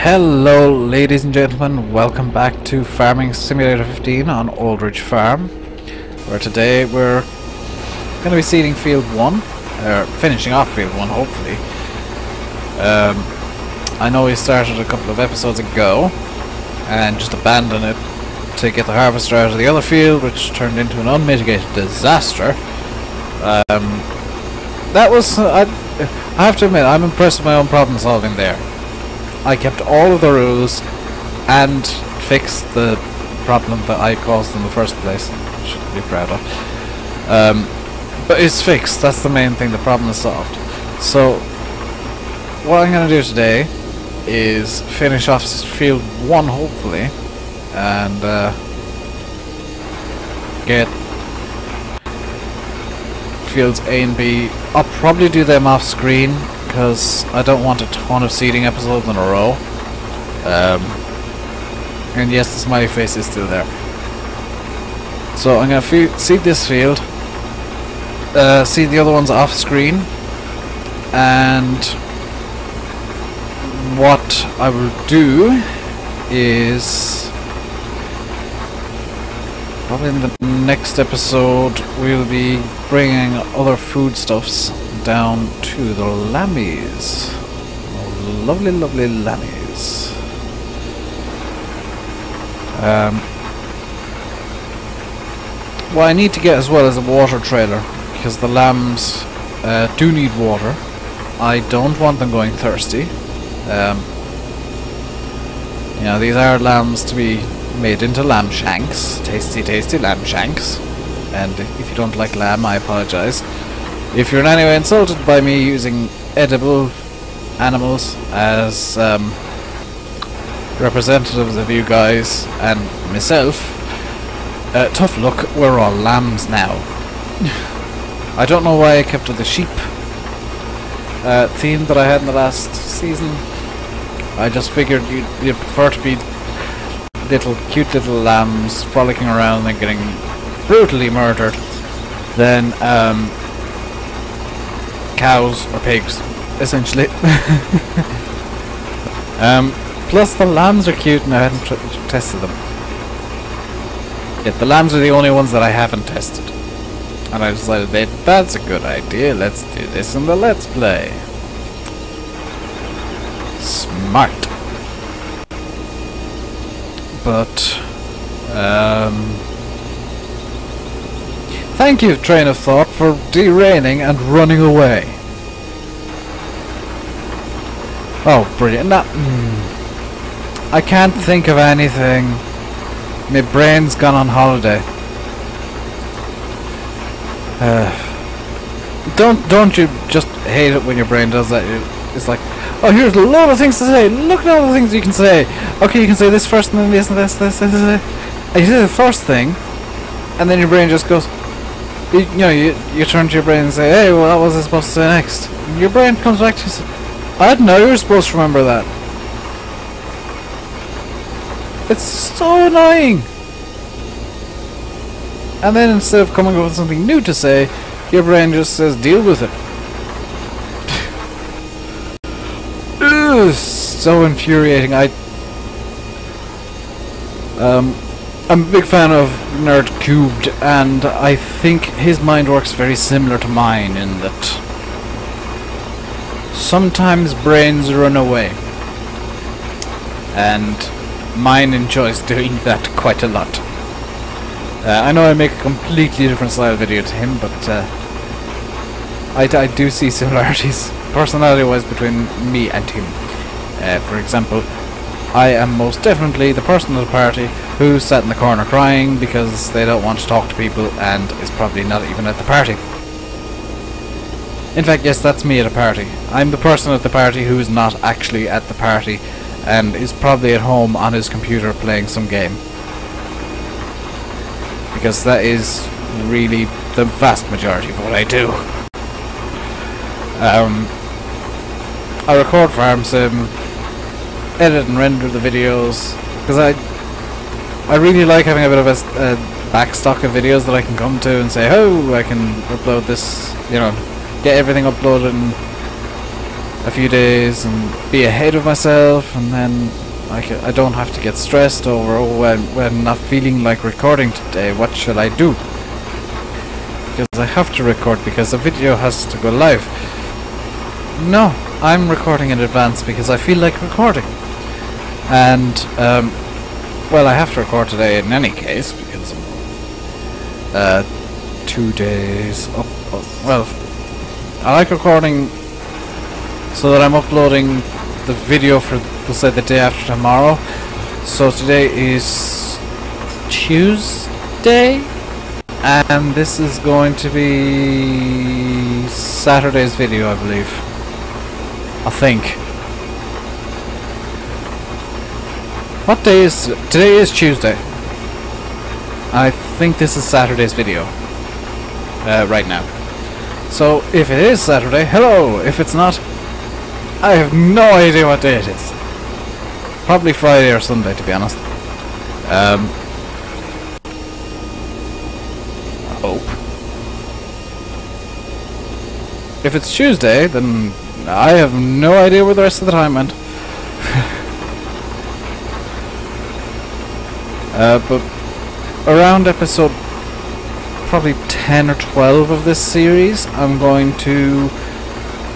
Hello ladies and gentlemen, welcome back to Farming Simulator 15 on Aldridge Farm, where today we're going to be seeding field 1, or finishing off field 1 hopefully. I know we started a couple of episodes ago and just abandoned it to get the harvester out of the other field, which turned into an unmitigated disaster. That was, I have to admit, I'm impressed with my own problem solving there. I kept all of the rules and fixed the problem that I caused in the first place. Shouldn't be proud of. But it's fixed, that's the main thing, the problem is solved. So, what I'm going to do today is finish off field 1 hopefully, and get fields A and B. I'll probably do them off screen because I don't want a ton of seeding episodes in a row. And yes, the smiley face is still there. So I'm going to seed this field, seed the other ones off screen, and what I will do is probably in the next episode we'll be bringing other foodstuffs down to the lammies. Oh, lovely, lovely lammies. What I need to get as well is a water trailer, because the lambs do need water. I don't want them going thirsty. You know, these are lambs to be made into lamb shanks. Tasty, tasty lamb shanks. And if you don't like lamb, I apologize. If you're in any way insulted by me using edible animals as representatives of you guys and myself, tough luck, we're all lambs now. I don't know why I kept with the sheep theme that I had in the last season. I just figured you'd prefer to be cute little lambs frolicking around and getting brutally murdered than cows or pigs, essentially. Plus the lambs are cute and I hadn't tested them. Yet the lambs are the only ones that I haven't tested. And I decided that that's a good idea, let's do this in the Let's Play. Smart. But, thank you, train of thought, for derailing and running away. Oh, brilliant. Now, I can't think of anything. My brain's gone on holiday. Don't you just hate it when your brain does that? It's like, oh, here's a lot of things to say. Look at all the things you can say. Okay, you can say this first, and then this, and this. And you say the first thing, and then your brain just goes. You turn to your brain and say, hey, well, what was I supposed to say next? And your brain comes back to you and says, I don't know, you're supposed to remember that. It's so annoying. And then instead of coming up with something new to say, your brain just says, deal with it. Ugh, so infuriating. I'm a big fan of Nerd Cubed, and I think his mind works very similar to mine in that sometimes brains run away, and mine enjoys doing that quite a lot. I know I make a completely different style video to him, but I do see similarities personality-wise between me and him. For example, I am most definitely the person at the party who sat in the corner crying because they don't want to talk to people and is probably not even at the party. In fact, yes, that's me at a party. I'm the person at the party who is not actually at the party and is probably at home on his computer playing some game. Because that is really the vast majority of what I do. I record farm sim, edit and render the videos, because I really like having a bit of a backstock of videos that I can come to and say, oh, I can upload this, you know, get everything uploaded and a few days and be ahead of myself, and then I don't have to get stressed over, oh, I'm not feeling like recording today, what should I do? Because I have to record because the video has to go live. No, I'm recording in advance because I feel like recording. And, well, I have to record today in any case because I'm 2 days up. Well, I like recording so that I'm uploading the video for, we'll say, the day after tomorrow. So today is Tuesday, and this is going to be Saturday's video, I believe. I think. What day is it? Today is Tuesday. I think this is Saturday's video. Right now. So if it is Saturday, hello! If it's not, I have no idea what day it is. Probably Friday or Sunday, to be honest. I hope. If it's Tuesday, then I have no idea where the rest of the time went. But around episode probably 10 or 12 of this series, I'm going to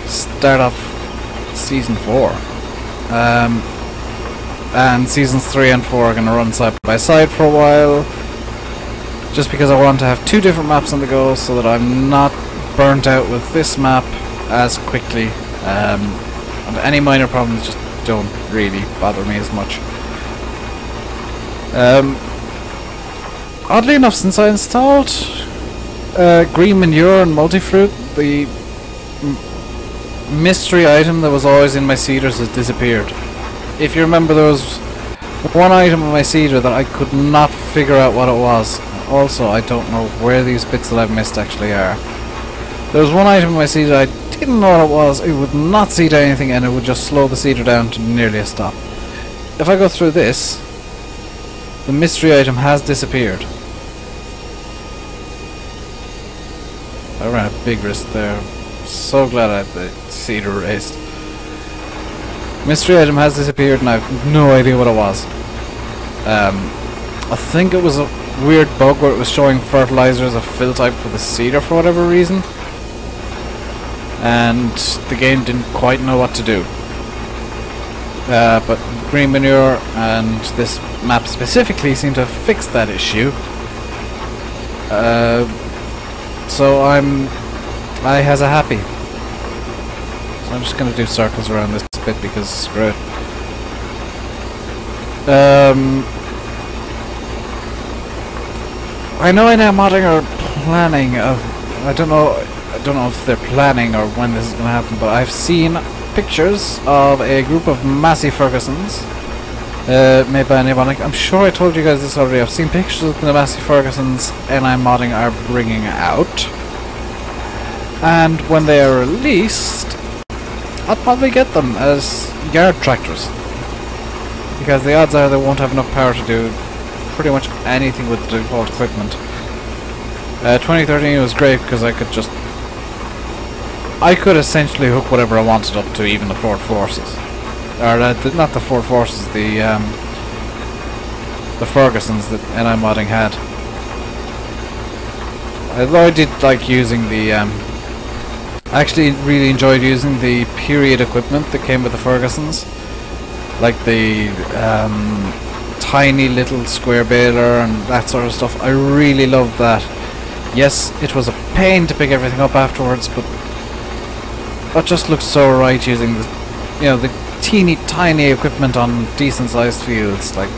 start off season 4. And seasons 3 and 4 are going to run side by side for a while, just because I want to have 2 different maps on the go so that I'm not burnt out with this map as quickly. And any minor problems just don't really bother me as much. Oddly enough, since I installed green manure and multifruit, the mystery item that was always in my seeders has disappeared. If you remember, there was one item in my seeder that I could not figure out what it was. Also, I don't know where these bits that I've missed actually are. There was one item in my seeder I didn't know what it was. It would not seed anything, and it would just slow the seeder down to nearly a stop. If I go through this, the mystery item has disappeared. I ran a big risk there. So glad I had the seeder raised. Mystery item has disappeared and I have no idea what it was. I think it was a weird bug where it was showing fertilizer as a fill type for the seeder for whatever reason. And the game didn't quite know what to do. But green manure and this map specifically seem to have fixed that issue. So I has a happy. So I'm just gonna do circles around this bit because screw it. I know modding are planning of, I don't know if they're planning or when this is gonna happen, but I've seen pictures of a group of Massey Fergusons made by Mnemonic. I'm sure I told you guys this already. I've seen pictures of the Massey Fergusons modding are bringing out, and when they are released, I'll probably get them as yard tractors, because the odds are they won't have enough power to do pretty much anything with the default equipment. 2013 was great because I could essentially hook whatever I wanted up to, even the Ford Forces. Or not the Ford Forces, the Fergusons that NI modding had. Although I did like using the I actually really enjoyed using the period equipment that came with the Fergusons, like the tiny little square baler and that sort of stuff. I really loved that. Yes, it was a pain to pick everything up afterwards, but it just looks so right using the, the teeny tiny equipment on decent sized fields. Like,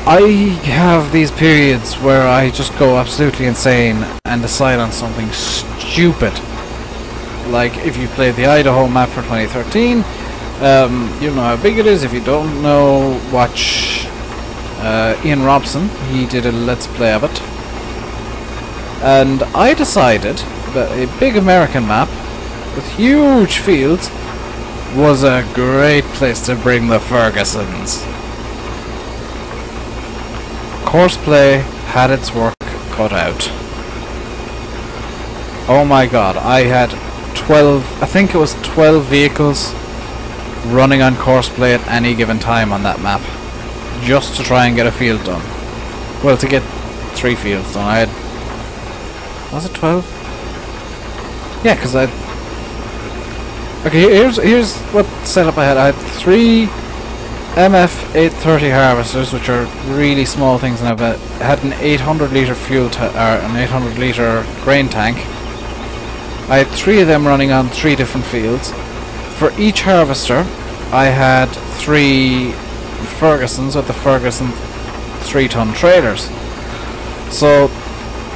I have these periods where I just go absolutely insane and decide on something stupid. Like, if you've played the Idaho map for 2013, you know how big it is. If you don't know, watch Ian Robson. He did a Let's Play of it. And I decided that a big American map with huge fields was a great place to bring the Fergusons. Courseplay had its work cut out. Oh my god, I had 12, I think it was 12 vehicles running on courseplay at any given time on that map, just to try and get a field done. Well, to get 3 fields done. I had, was it 12? Yeah, because I had, okay, here's what setup I had. I had 3 MF830 harvesters, which are really small things, and I had an 800 litre fuel an 800 litre grain tank. I had 3 of them running on 3 different fields. For each harvester, I had 3 Fergusons with the Ferguson 3-ton trailers. So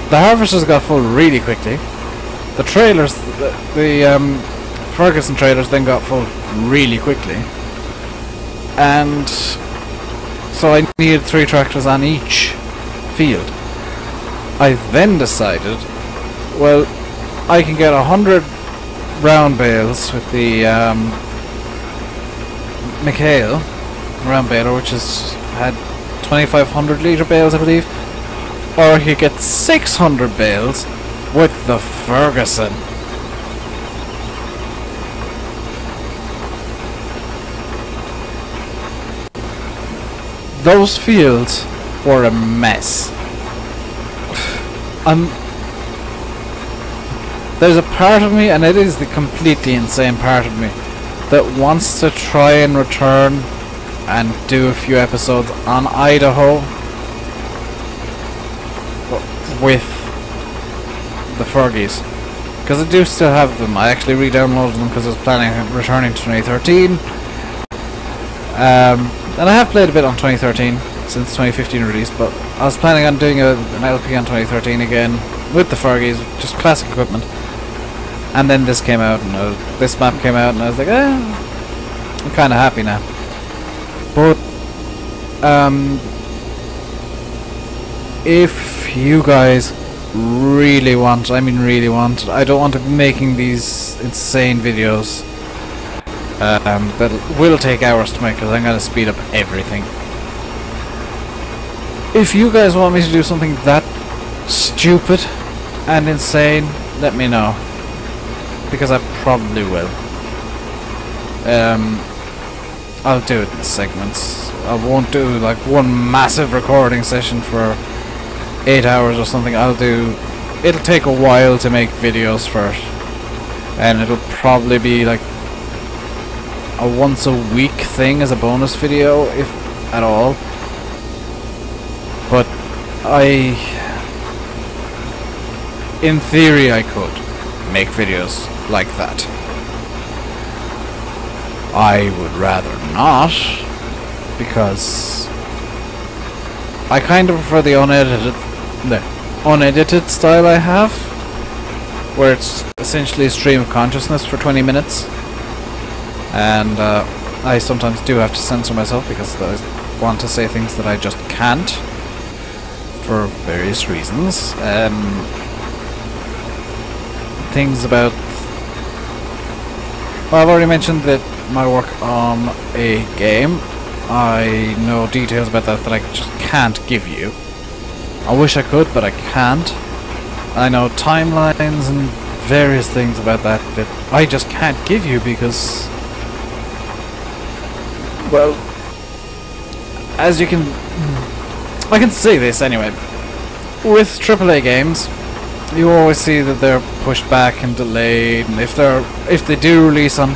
the harvesters got full really quickly. The trailers, the Ferguson trailers then got full really quickly. And so I needed 3 tractors on each field. I then decided, well, I can get 100 round bales with the McHale round baler, which had 2,500 litre bales, I believe, or I could get 600 bales with the Ferguson. Those fields were a mess. There's a part of me, and it is the completely insane part of me, that wants to try and return and do a few episodes on Idaho with the Fergies, because I do still have them. I actually re-downloaded them because I was planning on returning to 2013. And I have played a bit on 2013 since 2015 release, but I was planning on doing an LP on 2013 again with the Fergies, just classic equipment. And then this came out, and this map came out, and I was like, I'm kind of happy now. But if you guys really want, I mean really want, I don't want to be making these insane videos that will take hours to make, because I'm going to speed up everything. If you guys want me to do something that stupid and insane, let me know, because I probably will. I'll do it in segments. I won't do like one massive recording session for 8 hours or something. It'll take a while to make videos for it, and it'll probably be like a once a week thing as a bonus video, if at all. But in theory I could make videos like that. I would rather not, because I kind of prefer the unedited style I have, where it's essentially a stream of consciousness for 20 minutes, and I sometimes do have to censor myself because I want to say things that I just can't for various reasons. Things about, well, I've already mentioned that my work on a game, I know details about that I just can't give you. I wish I could, but I can't. I know timelines and various things about that I just can't give you because, well, as you can, I can say this anyway, with AAA games, you always see that they're pushed back and delayed, and if they do release on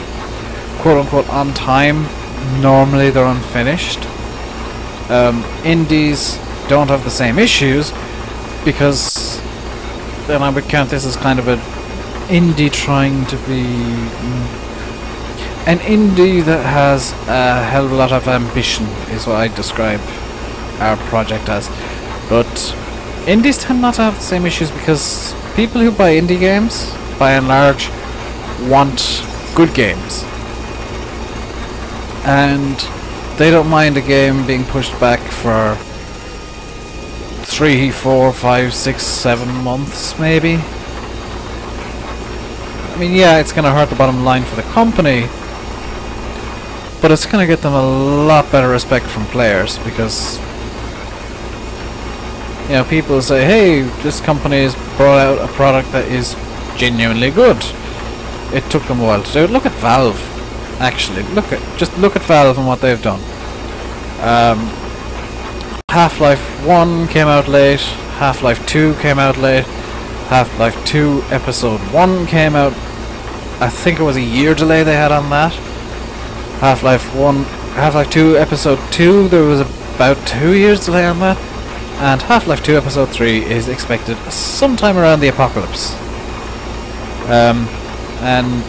quote-unquote on time, normally they're unfinished. Indies don't have the same issues, because then I would count this as kind of an indie trying to be an indie that has a hell of a lot of ambition, is what I describe our project as. But indies tend not to have the same issues, because people who buy indie games, by and large, want good games. And they don't mind a game being pushed back for 3, 4, 5, 6, 7 months, maybe. I mean, yeah, it's going to hurt the bottom line for the company, but it's going to get them a lot better respect from players, because, you know, people say, hey, this company has brought out a product that is genuinely good. it took them a while to do it. Look at Valve, actually. Just look at Valve and what they've done. Half-Life 1 came out late, Half-Life 2 came out late, Half-Life 2 Episode 1 came out, I think it was a year delay they had on that. Half-Life 2 Episode 2, there was about 2 years delay on that. And Half-Life 2 Episode 3 is expected sometime around the apocalypse. And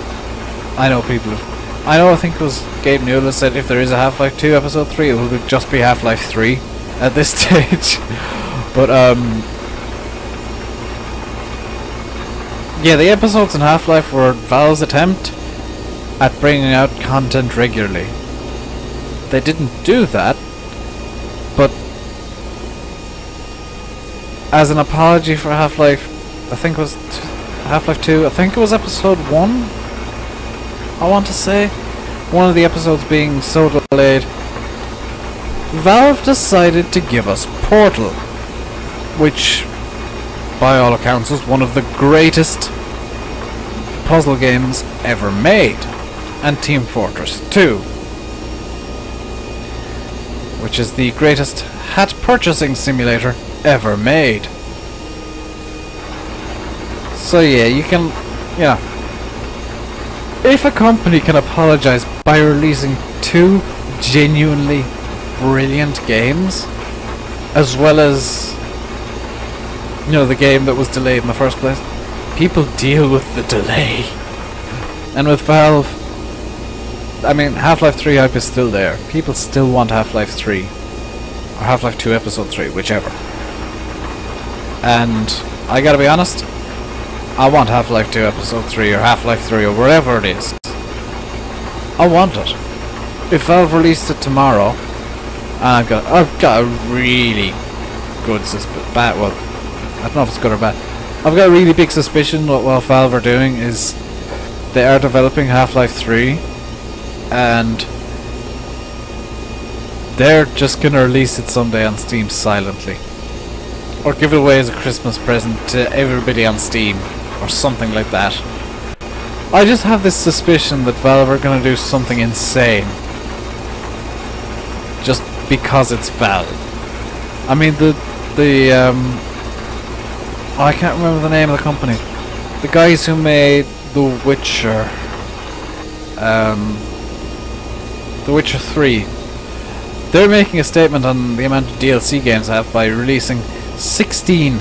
I know I think it was Gabe Newell said if there is a Half-Life 2 Episode 3, it will just be Half-Life 3 at this stage. But yeah, the episodes in Half-Life were Valve's attempt at bringing out content regularly. They didn't do that, but as an apology for Half-Life, I think it was Half-Life 2, I think it was Episode 1, I want to say. One of the episodes being so delayed, Valve decided to give us Portal, which, by all accounts, was one of the greatest puzzle games ever made, and Team Fortress 2, which is the greatest hat purchasing simulator ever made. So yeah, if a company can apologize by releasing 2 genuinely brilliant games, as well as the game that was delayed in the first place, people deal with the delay. And with Valve, I mean, Half-Life 3 hype is still there. People still want Half-Life 3 or Half-Life 2 Episode 3, whichever. And I gotta be honest, I want Half-Life 2 Episode 3 or Half-Life 3 or whatever it is. I want it. If Valve released it tomorrow, and I've got a really good well, I don't know if it's good or bad. I've got a really big suspicion what Valve are doing is they are developing Half-Life 3 and they're just gonna release it someday on Steam silently. Or give it away as a Christmas present to everybody on Steam, or something like that. I just have this suspicion that Valve are gonna do something insane. Just because it's Valve. I mean, I can't remember the name of the company. The guys who made The Witcher. The Witcher 3. They're making a statement on the amount of DLC games they have by releasing 16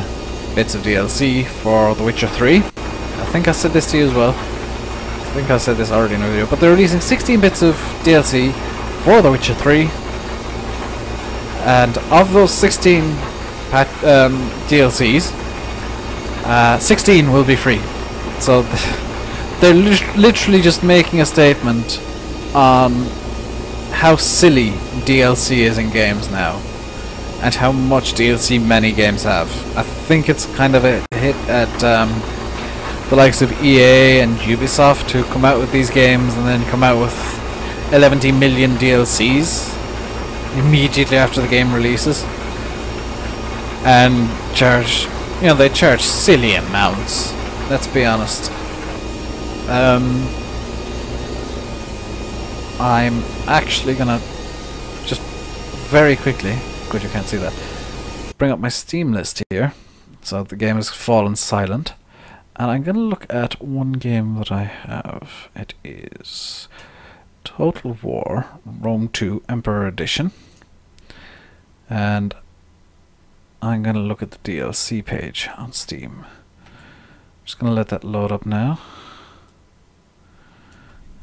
bits of DLC for The Witcher 3. I think I said this to you as well. I think I said this already in a video. But they're releasing 16 bits of DLC for The Witcher 3. And of those 16 DLCs, 16 will be free. So they're literally just making a statement on how silly DLC is in games now, and how much DLC many games have. I think it's kind of a hit at the likes of EA and Ubisoft to come out with these games and then come out with 11 million DLCs immediately after the game releases, and charge, they charge silly amounts. Let's be honest. I'm actually gonna just very quickly, good you can't see that, bring up my Steam list here, so the game has fallen silent, and I'm gonna look at one game that I have. It is Total War Rome 2 Emperor Edition, and I'm gonna look at the DLC page on Steam. Just gonna let that load up now.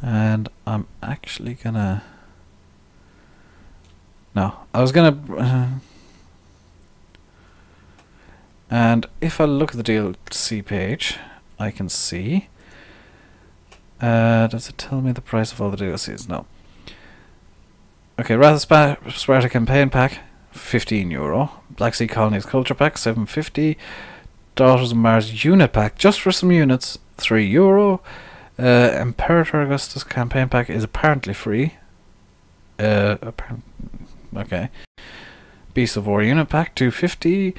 And I'm actually gonna... No, I was gonna... and if I look at the DLC page, I can see... does it tell me the price of all the DLCs? No. Okay, Wrath of Sparta Campaign Pack, €15. Black Sea Colonies Culture Pack, $7.50. Daughters of Mars Unit Pack, just for some units, €3. Imperator Augustus Campaign Pack is apparently free. Okay. Beast of War Unit Pack, $2.50.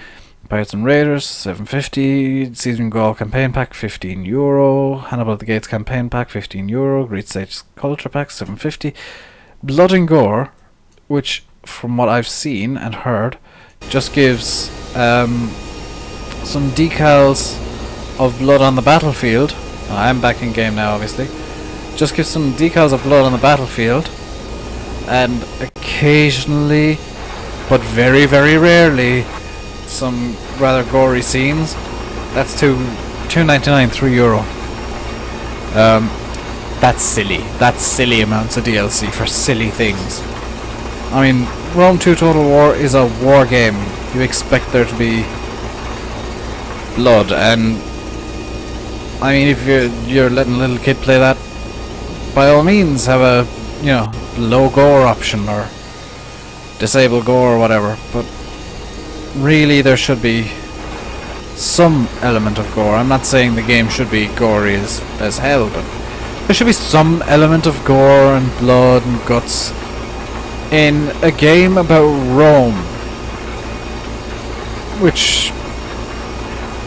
Pirates and Raiders, 750. Season Gaul campaign pack, €15. Hannibal at the Gates campaign pack, €15. Great Sage Culture pack, 750. Blood and Gore, which from what I've seen and heard, just gives some decals of blood on the battlefield. I am back in game now, obviously. Just gives some decals of blood on the battlefield, and occasionally, but very, very rarely, some rather gory scenes. That's $2.99, €3. That's silly. That's silly amounts of DLC for silly things. I mean, Rome 2 Total War is a war game. You expect there to be blood, and I mean, if you're letting a little kid play that, by all means have a, you know, low gore option or disable gore or whatever, but really there should be some element of gore. I'm not saying the game should be gory as hell, but there should be some element of gore and blood and guts in a game about Rome, which,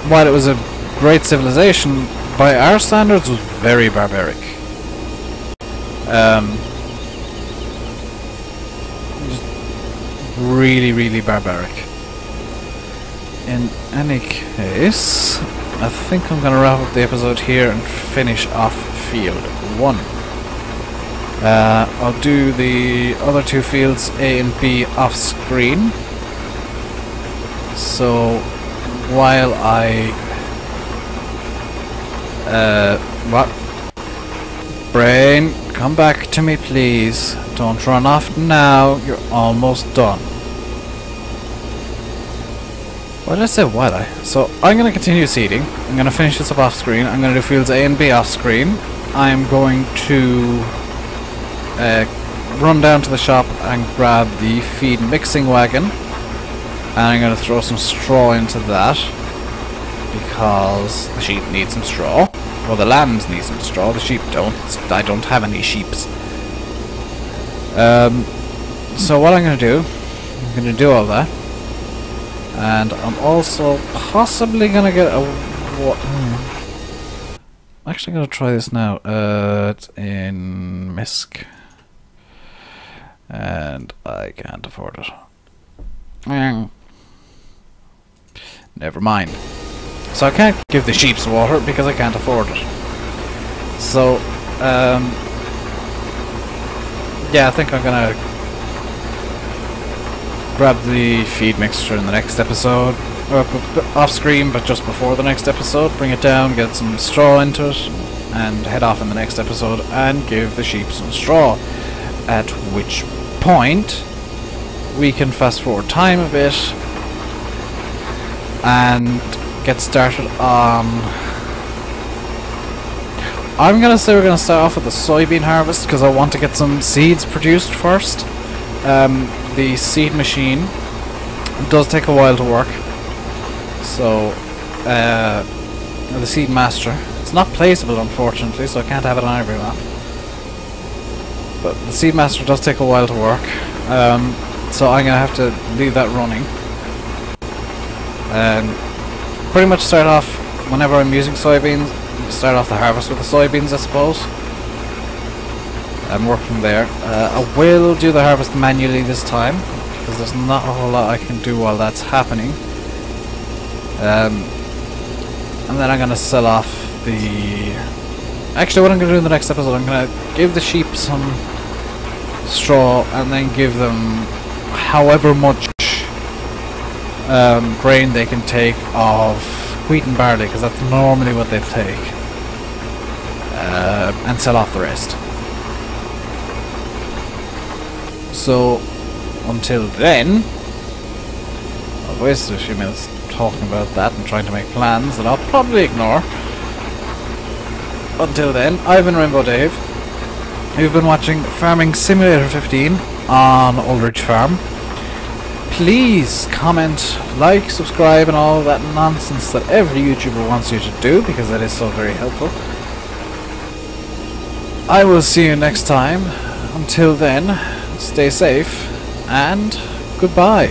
while it was a great civilization, by our standards was very barbaric. Really, really barbaric. In any case, I think I'm going to wrap up the episode here and finish off field 1. I'll do the other 2 fields, A and B, off screen. So while I what? Brain, come back to me please. Don't run off now, you're almost done. What did I say? While I? So I'm going to continue seeding. I'm going to finish this up off screen. I'm going to do fields A and B off screen. I'm going to run down to the shop and grab the feed mixing wagon, and I'm going to throw some straw into that because the sheep need some straw. Well, the lambs need some straw, the sheep don't. I don't have any sheeps. So what I'm going to do, I'm going to do all that, and I'm also possibly going to get a... I'm actually going to try this now. It's in Misk, and I can't afford it. Never mind. So I can't give the sheep some water because I can't afford it. So, yeah, I think I'm gonna grab the feed mixture in the next episode, or off screen, but just before the next episode. Bring it down, get some straw into it, and head off in the next episode and give the sheep some straw. At which point we can fast forward time a bit and get started on... I'm gonna say we're gonna start off with the soybean harvest because I want to get some seeds produced first. The seed machine does take a while to work, so the seed master, it's not placeable unfortunately, so I can't have it on every map, but the seed master does take a while to work, so I'm gonna have to leave that running and pretty much start off whenever I'm using soybeans, start off the harvest with the soybeans, I suppose, and work from there. I will do the harvest manually this time because there's not a whole lot I can do while that's happening, and then I'm going to sell off the... Actually, what I'm going to do in the next episode, I'm going to give the sheep some straw and then give them however much grain they can take of wheat and barley, because that's normally what they take, and sell off the rest. So until then, I've wasted a few minutes talking about that and trying to make plans that I'll probably ignore. Until then, I've been Rainbow Dave. You've been watching Farming Simulator 15 on Oldridge Farm. Please comment, like, subscribe and all that nonsense that every YouTuber wants you to do, because that is so very helpful. I will see you next time. Until then, stay safe and goodbye.